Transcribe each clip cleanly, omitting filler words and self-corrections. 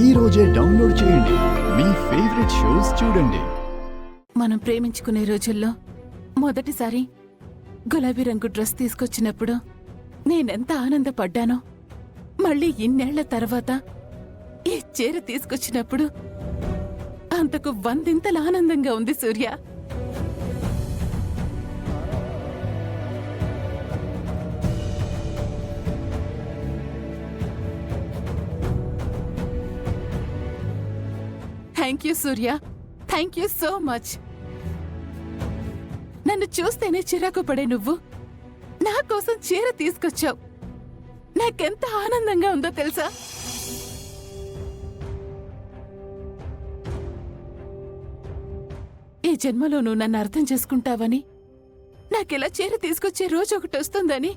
ఈ రోజే డౌన్లోడ్ చేయండి. మీ ఫేవరెట్ షోస్ చూడండి. మనం ప్రేమించుకునే రోజుల్లో మొదటిసారి గులాబీ రంగు డ్రెస్ తీసుకొచ్చినప్పుడు నేనెంత ఆనందపడ్డానో, మళ్ళీ ఇన్నేళ్ల తర్వాత ఈ చీర తీసుకొచ్చినప్పుడు అంతకు వందింతల ఆనందంగా ఉంది Surya. Thank you Surya, thank you so much. నన్ను చూస్తేనే చిరాకు పడే నువ్వు నా కోసం చీర తీసుకొచ్చావు. నాకెంత ఆనందంగా ఉందో తెలుసా? ఈ జన్మలో నువ్వు నన్ను అర్థం చేసుకుంటావని, నాకిలా చీర తీసుకొచ్చే రోజు ఒకటి వస్తుందని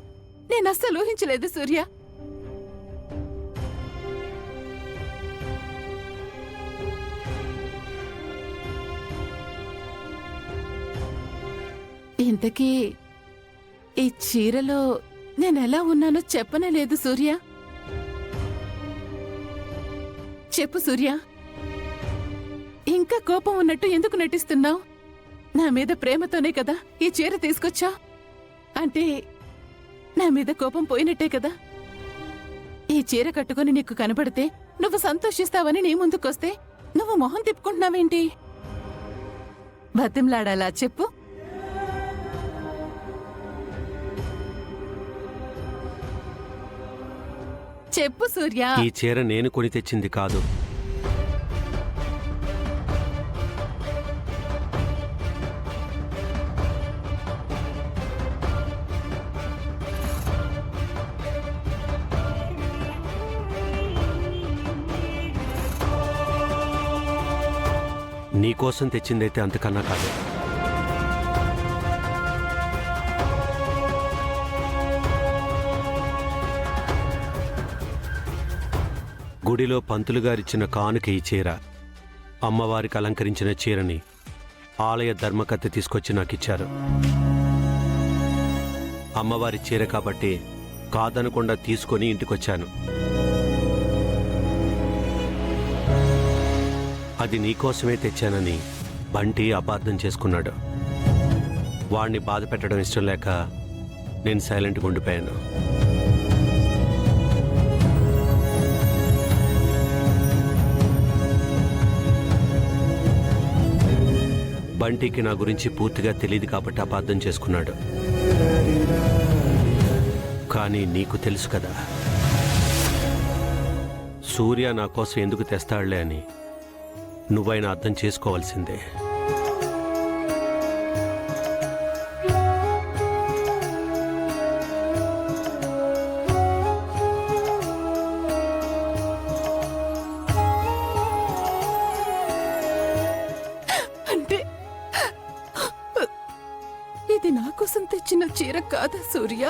నేను అస్సలు ఊహించలేదు సూర్య. ఇంతకీ ఈ చీరలో నేనెలా ఉన్నానో చెప్పనే లేదు సూర్య. చెప్పు సూర్య, ఇంకా కోపం ఉన్నట్టు ఎందుకు నటిస్తున్నావు? నా మీద ప్రేమతోనే కదా ఈ చీర తీసుకొచ్చా. అంటే నా మీద కోపం పోయినట్టే కదా. ఈ చీర కట్టుకుని నీకు కనబడితే నువ్వు సంతోషిస్తావని నీ ముందుకొస్తే నువ్వు మొహం తిప్పుకుంటున్నావేంటి? బతిమలాడాలా చెప్పు. చెప్పు సూర్య. ఈ చీర నేను కొని తెచ్చింది కాదు. నీకోసం తెచ్చిందైతే అంతకన్నా కాదు. గుడిలో పంతులుగారిచ్చిన కానుక ఈ చీర. అమ్మవారికి అలంకరించిన చీరని ఆలయ ధర్మకర్త తీసుకొచ్చి నాకిచ్చారు. అమ్మవారి చీర కాబట్టి కాదనకుండా తీసుకొని ఇంటికొచ్చాను. అది నీకోసమే తెచ్చానని బంటి అపార్థం చేసుకున్నాడు. వాణ్ణి బాధ పెట్టడం ఇష్టం లేక నేను సైలెంట్గా ఉండిపోయాను. బంటికి నా గురించి పూర్తిగా తెలియదు కాబట్టి అపార్థం చేసుకున్నాడు. కానీ నీకు తెలుసు కదా, సూర్య నా కోసం ఎందుకు తెస్తాడులే అని. నువ్వైనా అర్థం చేసుకోవాల్సిందే. ఇది నా కోసం తెచ్చిన చీర కాదా సూర్య?